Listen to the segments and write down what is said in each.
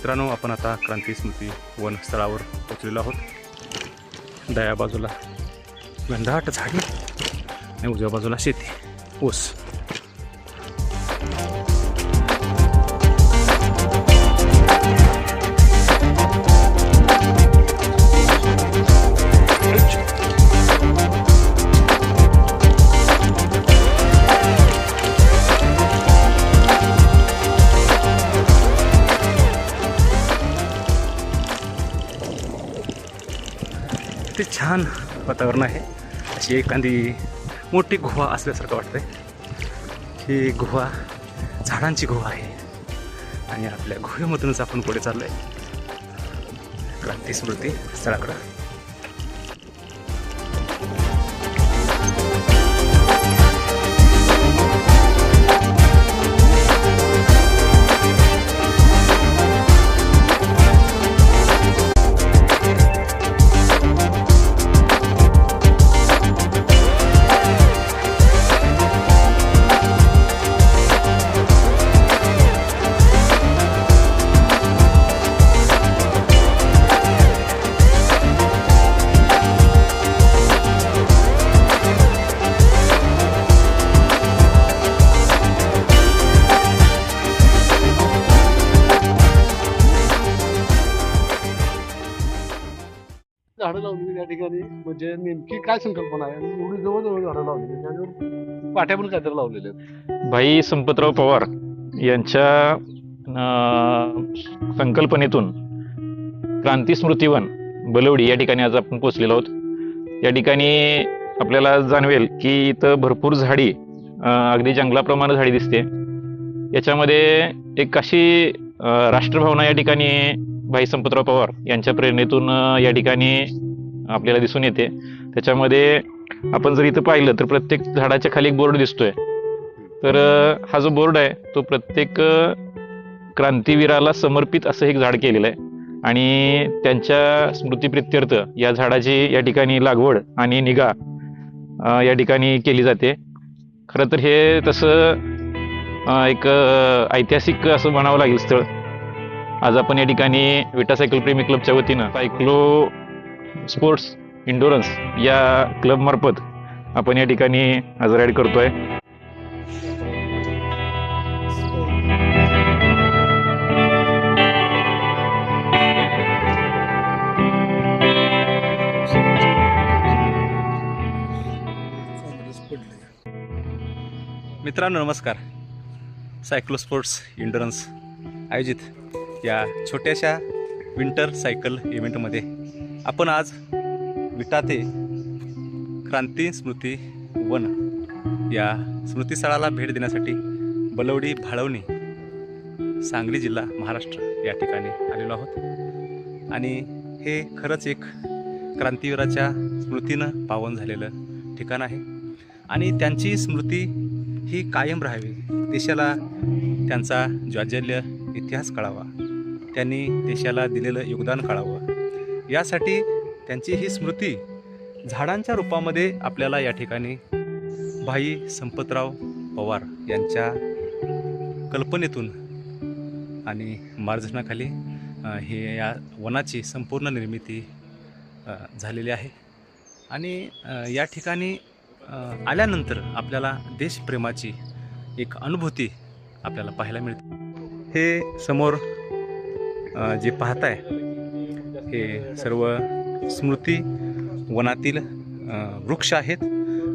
मित्रांनो, आपण आता क्रांती स्मृती वन स्थळावर पोचलेलो आहोत। डाव्या बाजूला घनदाट झाडी आणि उजव्या बाजूला शेती, ऊस। ते छान वातावरण आहे। अशी एखादी मोठी गुहा असल्यासारखं वाटतंय। ही गुहा झाडांची गुहा आहे आणि आपल्या गुहेमधूनच आपण पुढे चाललोय क्रांती स्मृती स्थळाकडे। झाडं लावलेली त्या ठिकाणी म्हणजे नेमकी काय संकल्पना आहे आणि एवढी जवळजवळ झाडं लावलेली त्याच्यावर पाट्या पण काहीतरी लावलेल्या आहेत। भाई संपतराव पवार यांच्या संकल्पनेतून क्रांती स्मृती वन बलवडी या ठिकाणी आज आपण पोहोचलेलो आहोत। या ठिकाणी आपल्याला जाणवेल की इथं भरपूर झाडी, अगदी जंगलाप्रमाणे झाडी दिसते। याच्यामध्ये एक अशी राष्ट्रभावना या ठिकाणी भाई संपतराव पवार यांच्या प्रेरणेतून या ठिकाणी आपल्याला दिसून येते। त्याच्यामध्ये आपण जर इथं पाहिलं तर प्रत्येक झाडाच्या खाली एक बोर्ड दिसतोय। तर हा जो बोर्ड आहे तो प्रत्येक क्रांतीवीराला समर्पित असं एक झाड केलेलं आहे आणि त्यांच्या स्मृतीप्रित्यर्थ या झाडाची या ठिकाणी लागवड आणि निगा या ठिकाणी केली जाते। खरं तर हे तसं एक ऐतिहासिक असं म्हणावं लागेल स्थळ। आज आपण या ठिकाणी विटा सायकल प्रेमी क्लबच्या वतीनं सायक्लो स्पोर्ट्स इंडोरन्स या क्लब मार्फत आपण या ठिकाणी आज राईड करतोय। मित्रांनो नमस्कार। सायक्लो स्पोर्ट्स इंडोरन्स आयोजित या छोट्याशा विंटर सायकल इव्हेंटमध्ये आपण आज विटा ते क्रांती स्मृती वन या स्मृतीस्थळाला भेट देण्यासाठी बलवडी भाळवणी, सांगली जिल्हा, महाराष्ट्र या ठिकाणी आलेलो आहोत। आणि हे खरंच एक क्रांतीवीराच्या स्मृतीनं पावन झालेलं ठिकाण आहे आणि त्यांची स्मृती ही कायम राहावी, देशाला त्यांचा ज्वाज्वल्य इतिहास कळावा, त्यांनी देशाला दिलेलं योगदान कळावं, यासाठी त्यांची ही स्मृती झाडांच्या रूपामध्ये आपल्याला या ठिकाणी भाई संपतराव पवार यांच्या कल्पनेतून आणि मार्गदर्शनाखाली हे या वनाची संपूर्ण निर्मिती झालेली आहे। आणि या ठिकाणी आल्यानंतर आपल्याला देशप्रेमाची एक अनुभूती आपल्याला पाहायला मिळते। हे समोर जे पाहताय हे सर्व स्मृती वनातील वृक्ष आहेत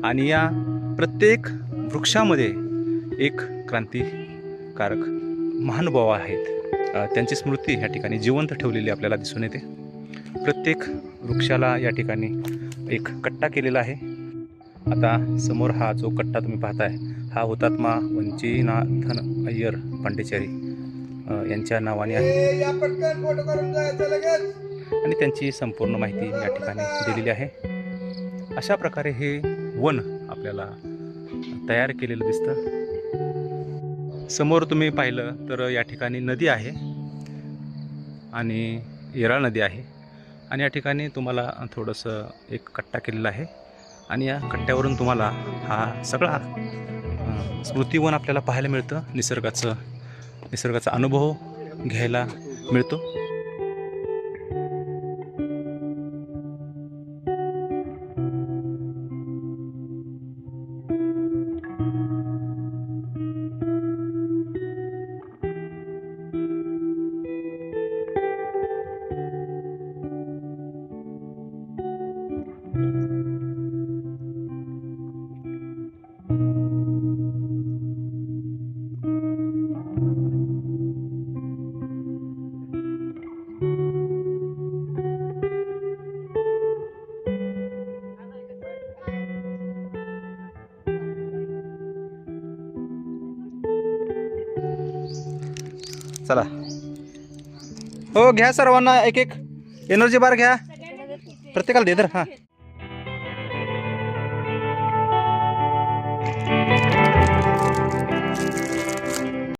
आणि या प्रत्येक वृक्षामध्ये एक क्रांतिकारक महानुभाव आहेत। त्यांची स्मृती या ठिकाणी जिवंत ठेवलेली आपल्याला दिसून येते। प्रत्येक वृक्षाला या ठिकाणी एक कट्टा केलेला आहे। आता समोर हा जो कट्टा तुम्ही पाहताय हा हुतात्मा वंचिनाथन अय्यर पांडेचारी यांच्या नावाने आहे आणि त्यांची संपूर्ण माहिती या ठिकाणी दिलेली आहे। अशा प्रकारे हे वन आपल्याला तयार केलेलं दिसतं। समोर तुम्ही पाहिलं तर या ठिकाणी नदी आहे आणि येराळ नदी आहे आणि या ठिकाणी तुम्हाला थोडंसं एक कट्टा केलेला आहे आणि या कट्ट्यावरून तुम्हाला हा सगळा स्मृतिवन आपल्याला पाहायला मिळतं। निसर्गाचा अनुभव घ्यायला मिळतो. चला हो घ्या सर्वांना एक एक एनर्जी बार घ्या प्रत्येकाला दे तर हां